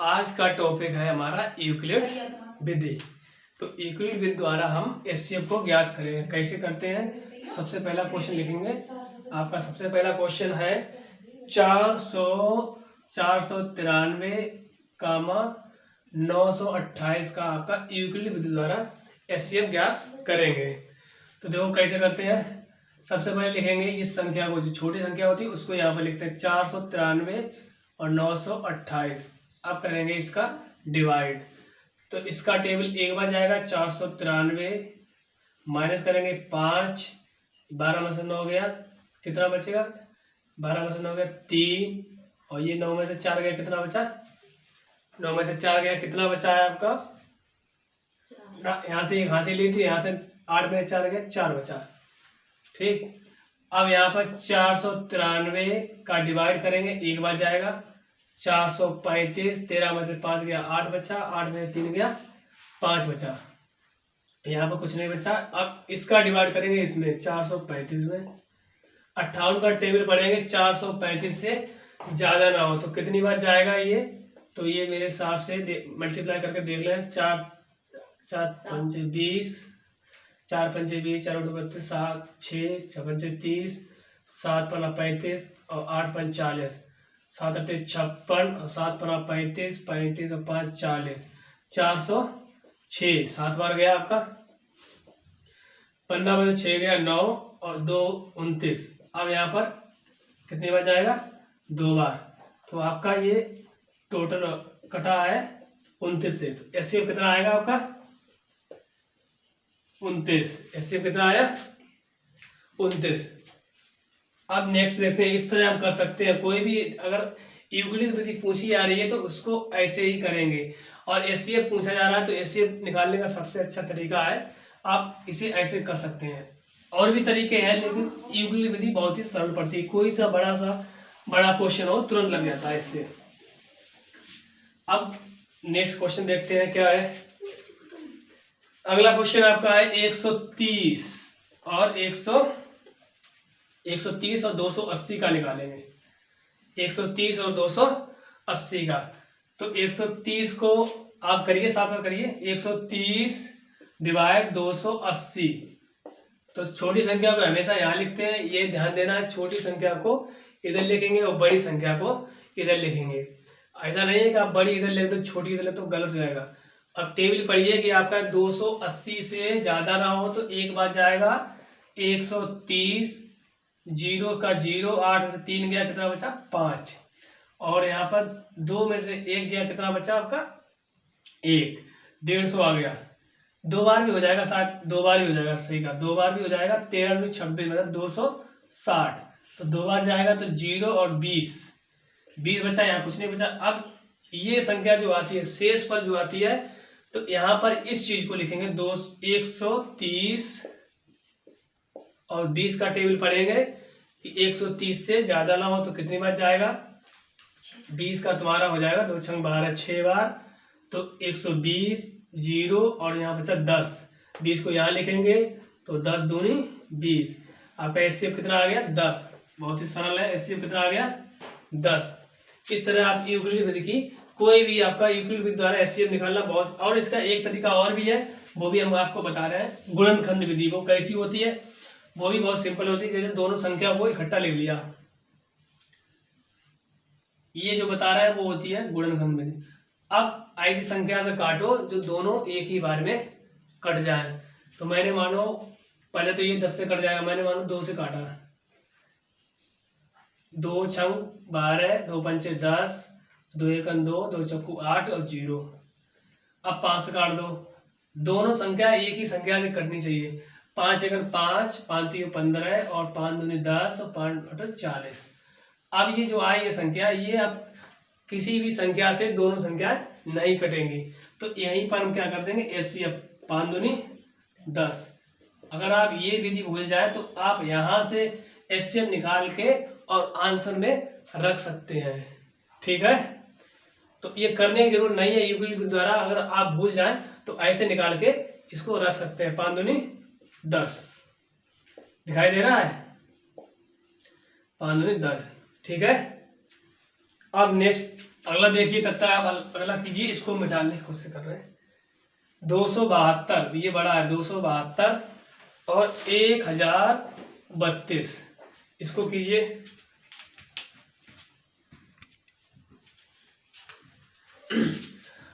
आज का टॉपिक है हमारा यूक्लिड विधि। तो यूक्लिड विधि द्वारा हम एचसीएफ को ज्ञात करेंगे। कैसे करते हैं? सबसे पहला क्वेश्चन लिखेंगे। आपका सबसे पहला क्वेश्चन है 493,928 का आपका यूक्लिड विधि द्वारा एचसीएफ ज्ञात करेंगे। तो देखो कैसे करते हैं। सबसे पहले लिखेंगे इस संख्या को, जो छोटी संख्या होती है उसको यहाँ पर लिखते हैं 493 और 928। अब करेंगे इसका डिवाइड। तो इसका टेबल एक बार जाएगा 493 माइनस करेंगे 5, 12 में से 9 गया, कितना बचेगा? 12 में से 9 गया 3, और ये 9 में से 4 गया, कितना बचा? 9 में से 4 गया, कितना बचा है आपका? यहाँ से एक हासिल ली थी, यहाँ से 8 में 4 गया, 4 बचा। ठीक, अब यहाँ पर 493 का डिवाइड करेंगे, एक बार जाएगा 435, 13 में से 5 गया, 8 बचा, 8 में से 3 गया, 5 बचा। यहाँ पर कुछ नहीं बचा। अब इसका डिवाइड करेंगे इसमें 435 में। 58 का टेबल पढ़ेंगे, 435 से ज्यादा ना हो तो कितनी बार जाएगा ये? तो ये मेरे हिसाब से मल्टीप्लाई करके देख लें। 4 पंचे 20, 4 पंचे 20, 4 32, 7 6 6 पंचे 30, 7 पना 35 और 8 पंच 40, 7 8 56 और 7 पना 35, 35 और 5 40, 406। 7 बार गया आपका। 15 में से 6 गया 9 और 2 29। अब यहाँ पर कितनी बार जाएगा? 2 बार। तो आपका ये टोटल कटा है 29 से। तो एचसीएफ कितना आएगा आपका? 29। एचसीएफ कितना आया? 29। अब नेक्स्ट देखते हैं। इस तरह हम कर सकते हैं। कोई भी अगर यूक्लिड विधि पूछी जा रही है तो उसको ऐसे ही करेंगे, और एचसीएफ पूछा जा रहा है तो एचसीएफ निकालने का सबसे अच्छा तरीका है आप इसे ऐसे कर सकते हैं। और भी तरीके हैं, लेकिन यूक्लिड विधि बहुत ही सरल पड़ती है। कोई सा बड़ा क्वेश्चन हो तुरंत लग जाता है इससे। अब नेक्स्ट क्वेश्चन देखते हैं क्या है। अगला क्वेश्चन आपका है 130 और 130 और 280 का निकालेंगे। 130 और 280 का। तो 130 को आप करिए, साथ साथ करिए। 130 डिवाइड 280। तो छोटी संख्या को हमेशा यहाँ लिखते हैं, ये ध्यान देना है। छोटी संख्या को इधर लिखेंगे और बड़ी संख्या को इधर लिखेंगे। ऐसा नहीं है कि आप बड़ी इधर लिख दो छोटी इधर लिख तो गलत हो जाएगा। अब टेबल पढ़िए कि आपका 280 से ज्यादा ना हो तो एक बार जाएगा 130, 0 का 0, 8 से 3 गया, कितना बचा? 5। और यहाँ पर 2 में से 1 गया, कितना बचा आपका? 1। 150 आ गया। 2 बार भी हो जाएगा, शायद 2 बार भी हो जाएगा। सही का 2 बार भी हो जाएगा। 13 में 26 मतलब 260। तो 2 बार जाएगा तो 0 और 20 बचा, यहाँ कुछ नहीं बचा। अब ये संख्या जो आती है शेष पर जो आती है, तो यहाँ पर इस चीज को लिखेंगे 130 और 20 का टेबल पढ़ेंगे कि 130 से ज्यादा ना हो तो कितनी बार जाएगा? 20 का तुम्हारा हो जाएगा 2 छंग 12, 6 बार। तो 120, 0 और यहाँ बचा 10। 20 को यहाँ लिखेंगे तो 10 दूनी 20। आपका एचसीएफ कितना आ गया? 10। बहुत ही सरल है। एचसीएफ कितना आ गया? 10। इस तरह आप यूक्लिड विधि की कोई भी आपका यूक्लिड विधि द्वारा एचसीएफ निकालना बहुत। और इसका एक तरीका और भी है, वो भी हम आपको बता रहे हैं। गुणनखंड विधि वो कैसी होती है? वो भी बहुत सिंपल होती है। जैसे दोनों संख्या को इकट्ठा ले लिया, ये जो बता रहा है वो होती है गुणनखंड विधि। अब ऐसी संख्या से काटो जो दोनों एक ही बार में कट जाए। तो मैंने मानो पहले तो ये 10 से कट जाएगा, मैंने मानो 2 से काटा। 2 छंग 12, 2 पंचे 10, 2 एकम 2, 2 चक्कू 8 और 0। अब 5 से काट दो। दोनों संख्या एक ही संख्या से कटनी चाहिए। 5 एकम 5, 5 3 15 और 5 दूनी 10 और 5 8 40। अब ये जो आई ये संख्या, ये अब किसी भी संख्या से दोनों संख्या नहीं कटेंगी। तो यहीं पर हम क्या कर देंगे? एचसीएफ 5 दूनी 10। अगर आप ये विधि भूल जाए तो आप यहाँ से एचसीएफ निकाल के और आंसर में रख सकते हैं। ठीक है, तो ये करने की जरूरत नहीं है यूक्लिड विधि द्वारा। अगर आप भूल जाएं तो ऐसे निकाल के इसको रख सकते हैं। 5 दूनी 10 दिखाई दे रहा है? 5 दूनी 10। ठीक है। अब नेक्स्ट अगला देखिए, तब तक आप अगला कीजिए, इसको मिटाने की कोशिश कर रहे हैं। 272, ये बड़ा है, 272 और 1032, इसको कीजिए।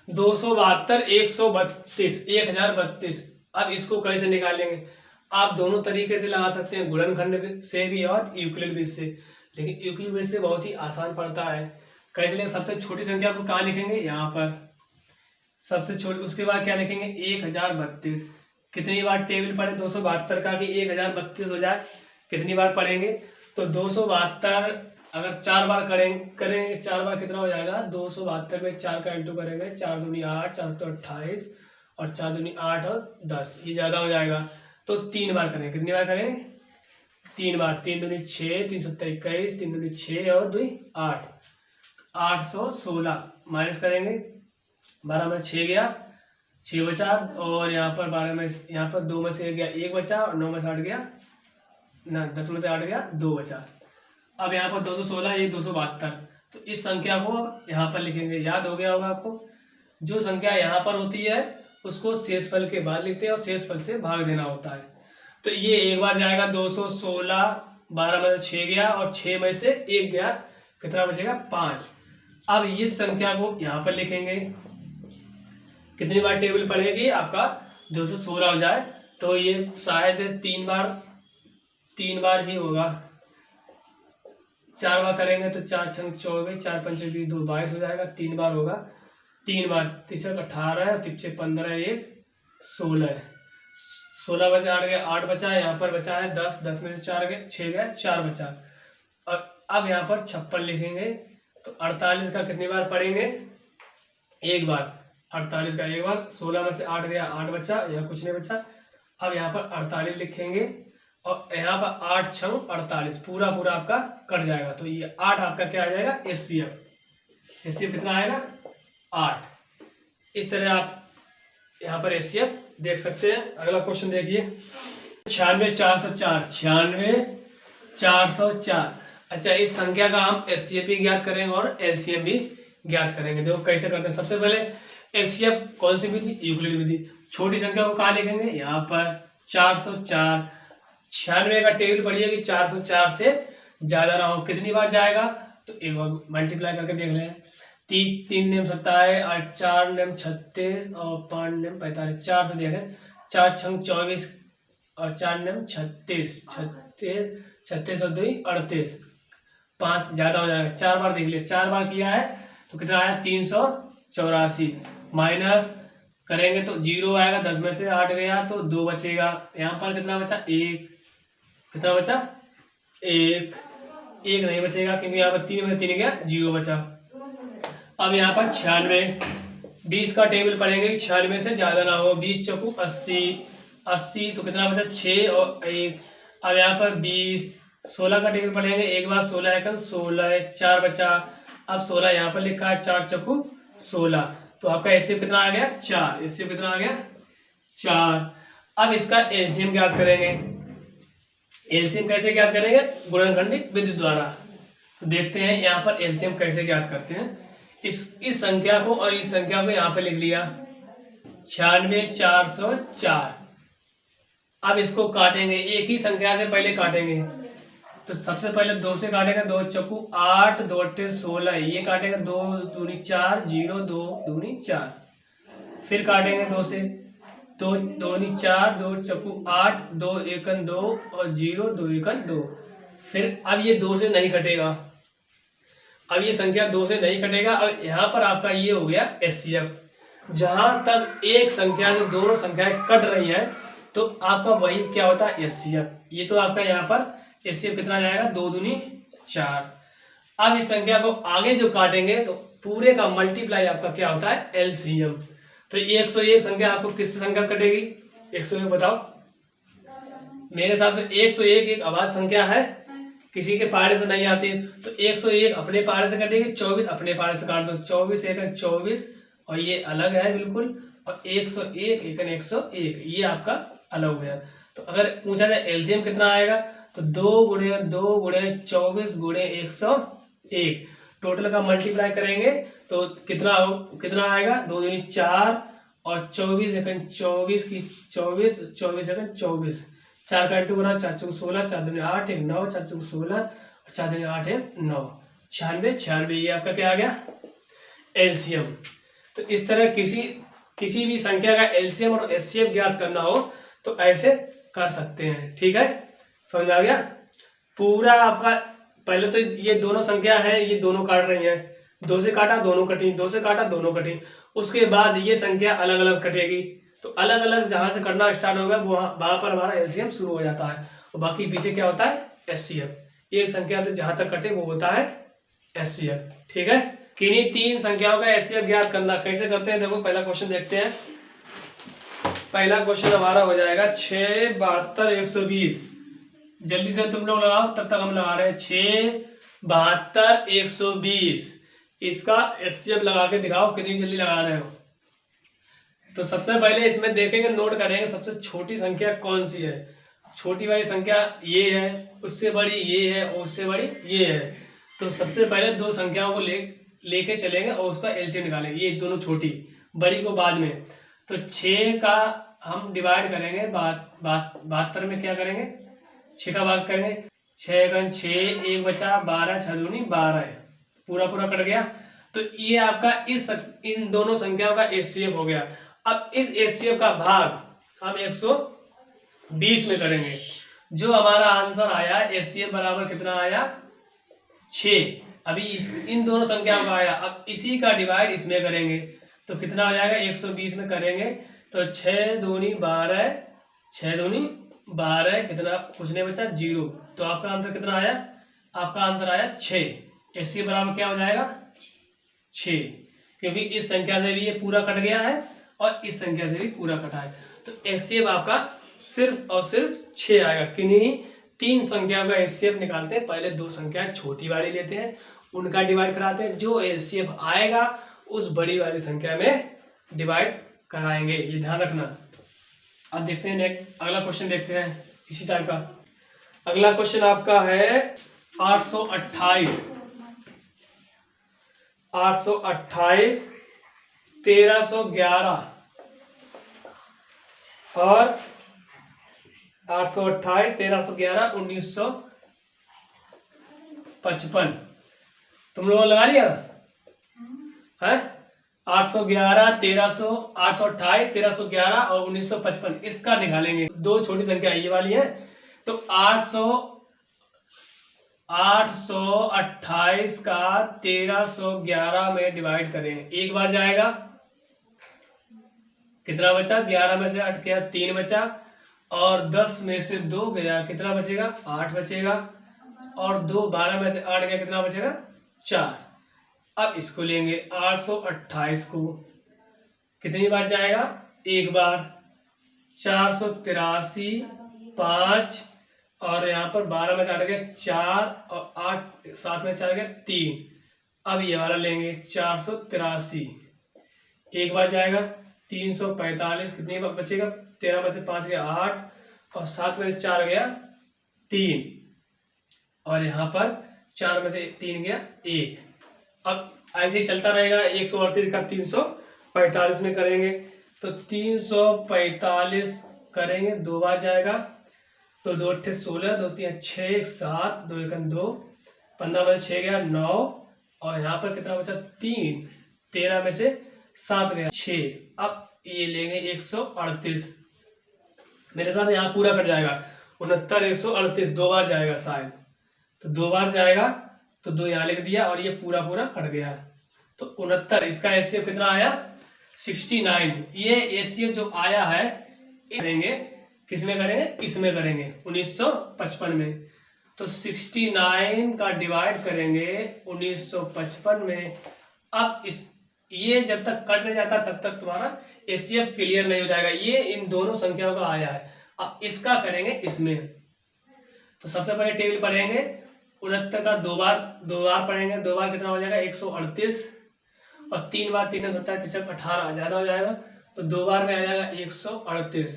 272, 132, 1032। अब इसको कैसे निकालेंगे? आप दोनों तरीके से लगा सकते हैं, गुणनखंड से भी और यूक्लिड ब्रिज से, लेकिन यूक्लिड ब्रिज से बहुत ही आसान पड़ता है। कैसे लेंगे? सबसे छोटी संख्या को कहाँ लिखेंगे? यहाँ पर सबसे छोटी, उसके बाद क्या लिखेंगे? 1032। कितनी बार टेबल पढ़े 272 का कि 1032 हो जाए? कितनी बार पढ़ेंगे? तो 272 अगर 4 बार करेंगे 4 बार कितना हो जाएगा? 272 में 4 का इंटू करेंगे, 4 दूनी 8, 4 तो 28 और 4 दूनी 8 और 10, ये ज़्यादा हो जाएगा। तो 3 बार करेंगे। कितनी बार करेंगे? 3 बार। 3 दूनी 6, 3 सत्ता 21, 3 दूनी 6 और 2 8, 816 माइनस करेंगे। 12 में 6 गया, 6 बचा, और यहाँ पर 12 में, यहाँ पर 2 में से गया 1 बचा, और 9 में से 8 गया ना, 10 में से 8 गया 2 बचा। अब यहाँ पर 216, ये 272, तो इस संख्या को यहाँ पर लिखेंगे। याद हो गया होगा आपको, जो संख्या यहाँ पर होती है उसको शेषफल के बाद लिखते हैं और शेषफल से भाग देना होता है। तो ये एक बार जाएगा 216, 12 में से 6 गया और 6 में से 1 गया, कितना बचेगा? 5। अब इस संख्या को यहाँ पर लिखेंगे। कितनी बार टेबल पढ़ेगी? आपका 216 हो जाए, तो ये शायद 3 बार ही होगा। 4 बार करेंगे तो 4 छंग 24, 4 पंच 20, 2 22 हो जाएगा। 3 बार होगा, 3 बार, 3 18 है, 3 15, 1 16, 16 बचा, 8 गया, 8 बचा, यहाँ पर बचा है 10, 10 में से 4 गए, 6 गया, 4 बचा। और अब यहाँ पर 56 लिखेंगे। तो 48 का कितनी बार पढ़ेंगे? 1 बार। 48 का 1 बार। 16 में से 8 गया, 8 बचा, यहाँ कुछ नहीं बचा। अब यहाँ पर 48 लिखेंगे, और यहाँ पर 8 छंग 48, पूरा पूरा आपका कट जाएगा। तो ये 8 आपका क्या आ जाएगा? एचसीएफ। एचसीएफ कितना आएगा? 8। इस तरह आप यहाँ पर एचसीएफ देख सकते हैं। अगला क्वेश्चन देखिए, 96,404, 96,404। अच्छा, इस संख्या का हम एचसीएफ भी ज्ञात करेंगे और एलसीएम भी ज्ञात करेंगे। देखो कैसे करते हैं। सबसे पहले एचसीएफ कौन सी विधि? यूक्लिड विधि। छोटी संख्या को कहाँ लिखेंगे? यहाँ पर 404। 96 का टेबल पढ़िए कि 404 से ज्यादा ना हो। कितनी बार जाएगा? तो एक बार मल्टीप्लाई करके देख लें। 3 नेम 27 और 4 नेम 36 और 5 नेम 45। 4 से देखें, 4 छंग 24 और 4 नेम 36, 36 और 2 38, 5 ज्यादा हो जाएगा। 4 बार देख लिया, 4 बार किया है तो कितना आया? 384। माइनस करेंगे तो 0 आएगा, 10 में से 8 गया तो 2 बचेगा। यहाँ पर कितना बचा? 1। कितना बचा? 1 नहीं बचेगा, क्योंकि यहाँ पर 3 में 3 गया, 0 बचा। अब यहाँ पर 96, 20 का टेबल पढ़ेंगे, 96 से ज्यादा ना हो। 20 चौकू 80, तो कितना बचा? 6 और 1। अब यहाँ पर 20, 16 का टेबल पढ़ेंगे, एक बार 16 है, 16, 4 बचा। अब 16 यहाँ पर लिखा है, 4 चौकू 16, तो आपका एचसीएफ कितना आ गया? 4। एचसीएफ कितना आ गया? 4। अब इसका एलसीएम ज्ञात करेंगे। एलसीएम कैसे ज्ञात करेंगे? गुणनखंडी विधि द्वारा। तो देखते हैं यहाँ पर एलसीएम कैसे ज्ञात करते हैं। इस संख्या को और इस संख्या को यहाँ पे लिख लिया, 96,404। अब इसको काटेंगे, एक ही संख्या से पहले काटेंगे। तो सबसे पहले 2 से काटेंगे, 2 चौकू 8, 2 अट्ठे 16, ये काटेंगे, 2 दूनी 4, 0, 2 दूनी 4। फिर काटेंगे 2 से, 2 दूनी 4, 2 चौकू 8, 2 एकन 2 और 0, 2 एकन 2। फिर अब ये 2 से नहीं कटेगा, अब ये संख्या 2 से नहीं कटेगा। अब यहाँ पर आपका ये हो गया एचसीएफ। जहां तक एक संख्या से दोनों संख्याएं कट रही है तो आपका वही क्या होता है? एचसीएफ। ये तो आपका यहाँ पर एचसीएफ कितना जाएगा? 2 दूनी 4। अब इस संख्या को आगे जो काटेंगे तो पूरे का मल्टीप्लाई आपका क्या होता है? एलसीएम। तो 101 संख्या आपको किस संख्या कटेगी? 101 बताओ। मेरे हिसाब से 101 एक अभाज्य संख्या है, किसी के पहाड़े से नहीं आती, तो 101 अपने पहाड़े से कटेगी, 24 अपने पहाड़े से काट दो। 24 एक 24 और ये अलग है बिल्कुल, और 101 एक 101 ये आपका अलग हो गया। तो अगर पूछा जाए एलसीएम कितना आएगा तो 2 गुणे 2 गुणे 24 गुणे 101, टोटल का मल्टीप्लाई करेंगे तो कितना आएगा, 2 दूनी 4 और 24 सेकंड 24 की 24 सेकंड 24, 4 का 2 बना 4 चौक 16, 4 दूनी 8 1 9, 4 चौक 16 और 4 दूनी 8 1 9, 96, ये आपका क्या आ गया एलसीएम। तो इस तरह किसी भी संख्या का एलसीएम और एचसीएफ ज्ञात करना हो तो ऐसे कर सकते हैं। ठीक है, समझ आ गया पूरा आपका। पहले तो ये दोनों संख्या है, ये दोनों काट रही हैं, 2 से काटा दोनों कटी, 2 से काटा दोनों कटी, उसके बाद ये संख्या अलग अलग कटेगी। तो अलग अलग जहां से करना स्टार्ट होगा वहां पर हमारा एलसीएम शुरू हो जाता है और बाकी पीछे क्या होता है एचसीएफ। एक संख्या से जहां तक कटे वो होता है एचसीएफ। ठीक है, किन्हीं 3 संख्याओं का एचसीएफ ज्ञात करना कैसे करते हैं, देखो पहला क्वेश्चन देखते हैं। पहला क्वेश्चन हमारा हो जाएगा 6 72 120। जल्दी से तुम लोग लगाओ, तब तक हम लगा रहे हैं 6 72 120। इसका एचसीएफ लगा के दिखाओ कितनी जल्दी लगा रहे हो। तो सबसे पहले इसमें देखेंगे, नोट करेंगे सबसे छोटी संख्या कौन सी है। छोटी वाली संख्या ये है, उससे बड़ी ये है और उससे बड़ी ये है। तो सबसे पहले 2 संख्याओं को लेके चलेंगे और उसका एलसीएम निकालेंगे, ये दोनों छोटी, बड़ी को बाद में। तो 6 का हम डिवाइड करेंगे 72 में, क्या करेंगे 6 का भाग करेंगे, 6 का 6 1 बचा 12 6 दूनी 12 है, पूरा कट गया। तो ये आपका इन दोनों संख्याओं का एचसीएफ हो गया। अब इस एचसीएफ का भाग हम 120 में करेंगे। जो हमारा आंसर आया एचसीएफ बराबर कितना आया 6। अभी इन दोनों संख्याओं का आया, अब इसी का डिवाइड इसमें करेंगे तो कितना हो जाएगा 120 में करेंगे तो 6 दूनी 12, 6 दूनी 12, कितना कुछ नहीं बचा 0। तो आपका आंसर कितना आया, आपका आंसर आया 6। इसके बराबर क्या हो जाएगा 6, क्योंकि इस संख्या से भी ये पूरा कट गया है और इस संख्या से भी पूरा कटा है। तो एचसीएफ आपका सिर्फ और सिर्फ 6 आएगा। किन्हीं 3 संख्याओं का एचसीएफ निकालते हैं, पहले 2 संख्या छोटी वाली लेते हैं, उनका डिवाइड कराते हैं, जो एचसीएफ आएगा उस बड़ी वाली संख्या में डिवाइड कराएंगे, ये ध्यान रखना। अब देखते हैं नेक्स्ट अगला क्वेश्चन देखते हैं इसी टाइप का। अगला क्वेश्चन आपका है 828 1311 और 828 1311 1955। तुम लोगों ने लगा लिया है 811 828 1311 और 1955, इसका निकालेंगे। 2 छोटी संख्या ये वाली है, तो 828 का 1311 में डिवाइड करें, एक बार जाएगा, कितना बचा 11 में से 8 गया 3 बचा और 10 में से 2 गया, कितना बचेगा 8 बचेगा और 2 12 में से 8 गया, कितना बचेगा 4। अब इसको लेंगे 828 को कितनी बार जाएगा, एक बार, 483 5 और यहाँ पर 12 में 8 गया 4 और 8 7 में 4 गया 3। अब ये वाला लेंगे 483, एक बार जाएगा, 345 कितनी बार बचेगा, 13 में से 5 गया 8 और 7 में से 4 गया 3 और यहाँ पर 4 में से 3 गया 1। अब ऐसे ही चलता रहेगा, 138 का 345 में करेंगे तो 345 करेंगे, 2 बार जाएगा, तो 2 8 16 2 3 6 7 2 1 2 15 में 6 गया 9 और यहाँ पर कितना बचा 3, 13 में से 7 गया 6। अब ये लेंगे 138, मेरे साथ यहाँ पूरा कट जाएगा, 69 138 2 बार जाएगा शायद, तो 2 बार जाएगा तो 2 यहाँ लिख दिया और ये पूरा कट गया, तो 69। इसका एचसीएफ कितना आया 69। ये एचसीएफ जो आया है करेंगे किसमें करेंगे, इसमें करेंगे 1955 में। तो 69 का डिवाइड करेंगे 1955 में। अब ये जब तक कट नहीं जाता तब तक तुम्हारा एचसीएफ क्लियर नहीं हो जाएगा। ये इन दोनों संख्याओं का आया है, अब इसका करेंगे इसमें। तो सबसे पहले टेबल पढ़ेंगे, 69 का 2 बार पढ़ेंगे, 2 बार कितना हो जाएगा 138 और 3 बार 3 17 3 18 ज्यादा हो जाएगा, तो 2 बार में आ जाएगा 138,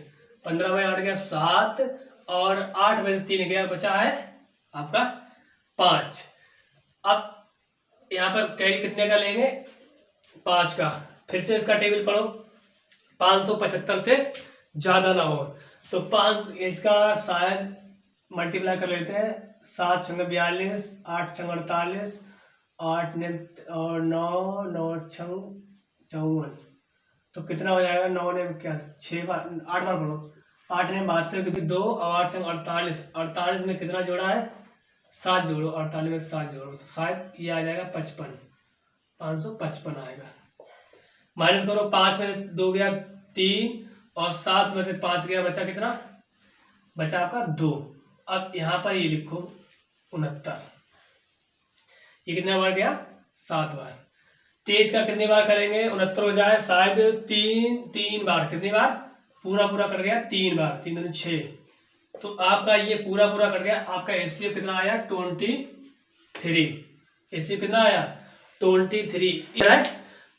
15 में 8 गया 7 और 8 में 3 गया, बचा है आपका 5। अब यहाँ पर कैरी कितने का लेंगे, 5 का, फिर से इसका टेबल पढ़ो, 575 से ज़्यादा ना हो। तो 5 इसका शायद मल्टीप्लाई कर लेते हैं, 7 छंग 42, 8 छंग 48, 8 ने और 9, 9 छंग 54, तो कितना हो जाएगा, 9 ने क्या 6 बार 8 बार पढ़ो, 8 ने 72 क्योंकि 2 और 8 छंग 48, 48 में कितना जोड़ा है 7 जोड़ो, 48 में 7 जोड़ो, तो शायद ये आ जाएगा 55, 555 आएगा। माइनस करो, 5 में 2 गया 3 और 7 में से 5 गया, बचा कितना, बचा आपका 2। अब यहाँ पर ये लिखो 69, ये कितने बार गया 7 बार। 23 का कितनी बार करेंगे 69 हो जाए, शायद 3 बार, कितनी बार पूरा कट गया 3 बार, 3 दूनी 6, तो आपका ये पूरा कट गया। आपका एचसीएफ कितना आया 23, एचसीएफ कितना आया 23।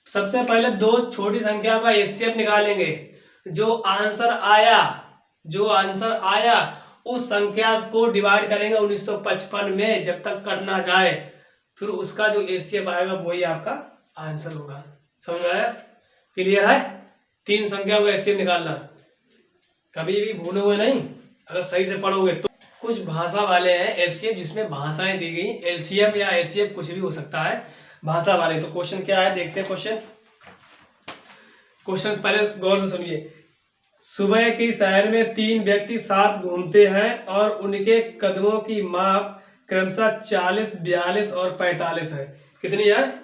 सबसे पहले दो छोटी संख्या का एचसीएफ निकालेंगे, जो आंसर आया उस संख्या को डिवाइड करेंगे 1955 में, जब तक कट ना जाए, फिर उसका जो एचसीएफ आएगा वही आपका आंसर होगा। समझ में आया, क्लियर है। 3 संख्या को एचसीएफ निकालना, कभी भी भूलो हुए नहीं, अगर सही से पढ़ोगे तो। कुछ भाषा वाले हैं एचसीएफ जिसमें भाषाएं दी गई, एलसीएम या एचसीएफ कुछ भी हो सकता है, भाषा वाले। तो क्वेश्चन क्या है देखते हैं। क्वेश्चन पहले गौर से सुनिए। सुबह की सैर में 3 व्यक्ति साथ घूमते हैं और उनके कदमों की माप क्रमशः 40, 42 और 45 है। कितनी है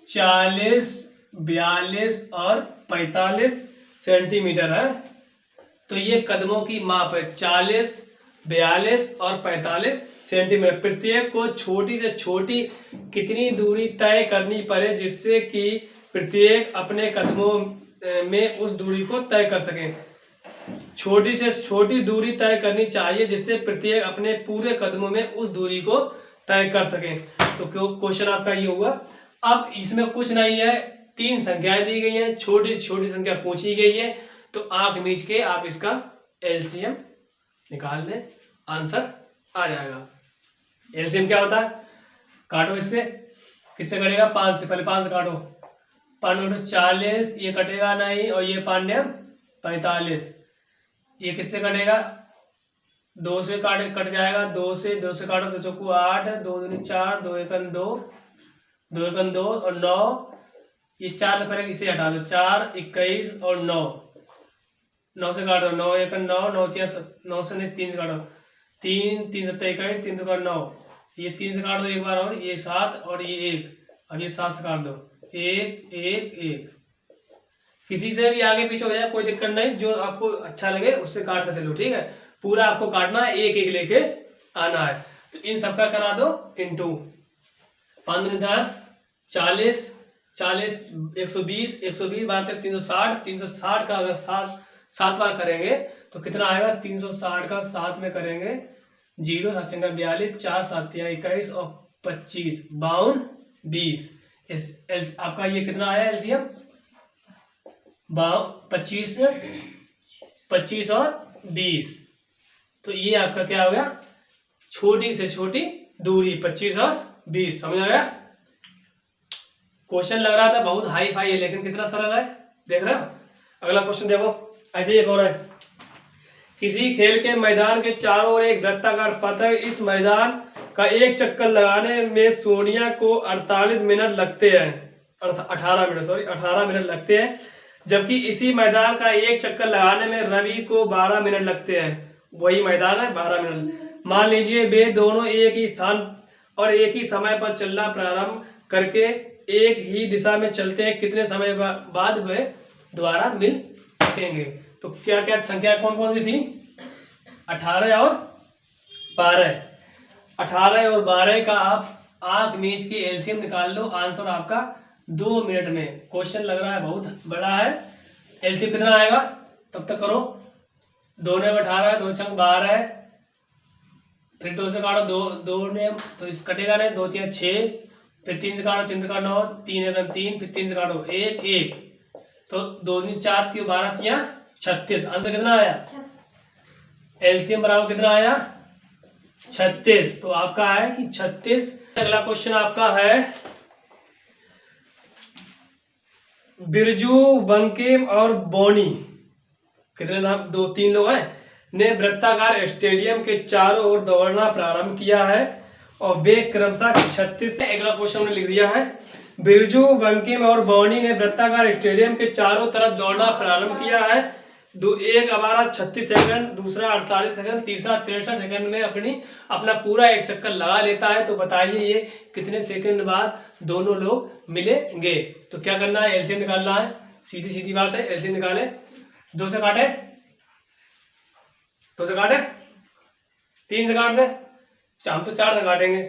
40, 42 और 45 सेंटीमीटर है। तो ये कदमों की माप है 40, 42 और 45 सेंटीमीटर। प्रत्येक को छोटी से छोटी कितनी दूरी तय करनी पड़े जिससे कि प्रत्येक अपने कदमों में उस दूरी को तय कर सके। छोटी से छोटी दूरी तय करनी चाहिए जिससे प्रत्येक अपने पूरे कदमों में उस दूरी को तय कर सके। तो क्वेश्चन आपका ये हुआ। अब इसमें कुछ नहीं है, 3 संख्याएं दी गई हैं, छोटी छोटी संख्या पूछी गई है, तो आंख मीच के आप इसका एलसीएम निकाल दें, आंसर आ जाएगा। एलसीएम क्या होता है, काटो इससे, किससे कटेगा 5 से, पहले 5 से काटो, 5 40, ये कटेगा नहीं, और ये 5 45, ये किससे कटेगा 2 से कट जाएगा, 2 से काटो तो चौकू 8, 2 दूनी 4, 2 एकन 2, 2 एकन 2 और 9, ये 4 से पहले इसे हटा दो, 4 21 और 9 से काटो, 9 एकन 9, 9 से नहीं 3 से काटो, 3 3 7 21, 3 2 9, ये 3 से काट दो एक बार, और ये 7 और ये 1, अब ये 7 से काट दो, 1 1 1। किसी से भी आगे पीछे हो जाए कोई दिक्कत नहीं, जो आपको अच्छा लगे उससे काटते चलो, ठीक है। पूरा आपको काटना है, एक एक लेके आना है। तो इन सबका करा दो इंटू 5 10, 40 40 120, 120 बार 360, 360 का अगर 7 बार करेंगे तो कितना आएगा, 360 का 7 में करेंगे 0 7 42, 4 7 21 और 25 52 20। आपका ये कितना आया एलसीएम 25 और 20। तो ये आपका क्या हो गया, छोटी से छोटी दूरी 25 और 20। समझ आ गया। क्वेश्चन लग रहा था बहुत हाई फाई है, लेकिन कितना सरल है, देख रहे हो। अगला क्वेश्चन देखो, ऐसे ही हो रहा है। किसी खेल के मैदान के चारों ओर एक वृत्ताकार पथ है, इस मैदान का एक चक्कर लगाने में सोनिया को 48 मिनट लगते हैं, 18 मिनट लगते हैं, जबकि इसी मैदान का एक चक्कर लगाने में रवि को 12 मिनट लगते हैं। वही मैदान है, 12 मिनट। मान लीजिए वे दोनों एक ही स्थान और एक ही समय पर चलना प्रारंभ करके एक ही दिशा में चलते हैं, कितने समय बाद वे दोबारा मिल सकेंगे। तो क्या क्या संख्या कौन कौन सी थी, 18 और 12। 18 और 12 का आप आंख मीच के एलसीएम निकाल लो, आंसर आपका 2 मिनट में। क्वेश्चन लग रहा है बहुत बड़ा है, एलसीएम कितना आएगा तब तक करो। 2 ने 18, 2 छंग 12, फिर 2 से काटो, 2 ने तो इस कटेगा नहीं, 2 3 6, फिर 3 से काटो, 3 से काटो 9, 3 एक 3, फिर 3 से काटो 1 1, तो 2 3 4 3 12 3 36। आंसर कितना आया, एलसीएम बराबर कितना आया 36। तो आपका है कि 36। अगला क्वेश्चन आपका है बिरजू, बंकिम और बोनी, कितने नाम, 2-3 लोग हैं, ने वृत्ताकार स्टेडियम के चारों ओर दौड़ना प्रारंभ किया है और वे क्रमशः 36। अगला क्वेश्चन हमने लिख दिया है, बिरजू, बंकिम और बोनी ने वृत्ताकार स्टेडियम के चारों तरफ दौड़ना प्रारंभ किया है। एक हमारा 36 सेकंड, दूसरा 48 सेकंड, तीसरा 63 सेकंड में अपना पूरा एक चक्कर लगा लेता है। तो बताइए ये कितने सेकंड बाद दोनों लोग मिलेंगे। तो क्या करना है, एलसीएम निकालना है, सीधी सीधी बात है, एलसीएम निकाले, 2 से काटे, 2 से काटे, 3 से काट दे, हम तो 4 से काटेंगे,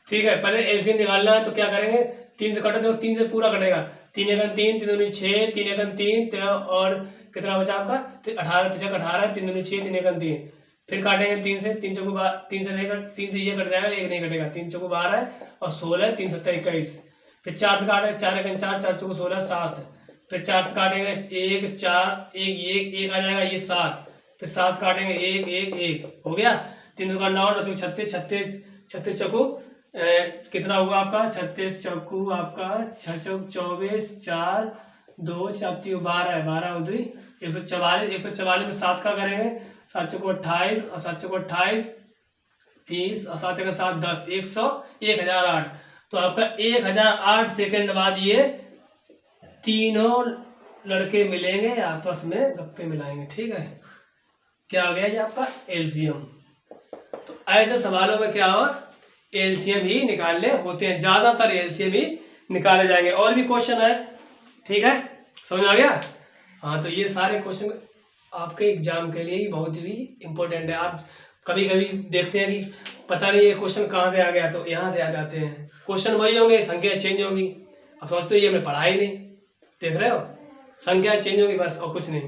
ठीक है। पहले एलसीएम निकालना है तो क्या करेंगे, 3 से काटे तो 3 से पूरा कटेगा, 3 एकम 3, 3 दूनी 6, 3 एकम 3 और कितना बचा आपका 18, 3 18, 3 दूनी 6, 3 एकम 3, फिर काटेंगे 3 से, 3 चौको 3 से नहीं कट, 3 से ये कट जाएगा, एक नहीं कटेगा, 3 चौको 12 और 16, 3 7 21, फिर 4 से काटेंगे, 4 एकम 4, 4 चौको 16 7, फिर 4 से काटेंगे 1 4 1 1 आ जाएगा, ये 7, फिर 7 काटेंगे 1 1 1 हो गया, 3 का 9 9 36 36 36 चौको कितना हुआ आपका, 36 चौको आपका 6 चौक 24, 4 2 4 12 है, 12 हो गई 144, 144 में 7 का करेंगे, 7 चौको 28 और 7 चौको 28 30 और 7 एक 7 10, 1008। तो आपका 1008 सेकंड बाद ये तीनों लड़के मिलेंगे, आपस में गप्पे मिलाएंगे, ठीक है। क्या हो गया ये आपका एलसीएम। तो ऐसे सवालों में क्या हो, एलसीएम ही निकालने होते हैं, ज्यादातर एलसीएम ही निकाले जाएंगे। और भी क्वेश्चन है, ठीक है, समझ आ गया। हाँ, तो ये सारे क्वेश्चन आपके एग्जाम के लिए ही बहुत ही इंपॉर्टेंट है। आप कभी कभी देखते हैं कि पता नहीं ये क्वेश्चन कहाँ से आ गया, तो यहाँ से आ जाते हैं, क्वेश्चन वही होंगे, संख्या चेंज होगी, अब सोचते ये हमने पढ़ा ही नहीं, देख रहे हो, संख्या चेंज होगी बस और कुछ नहीं।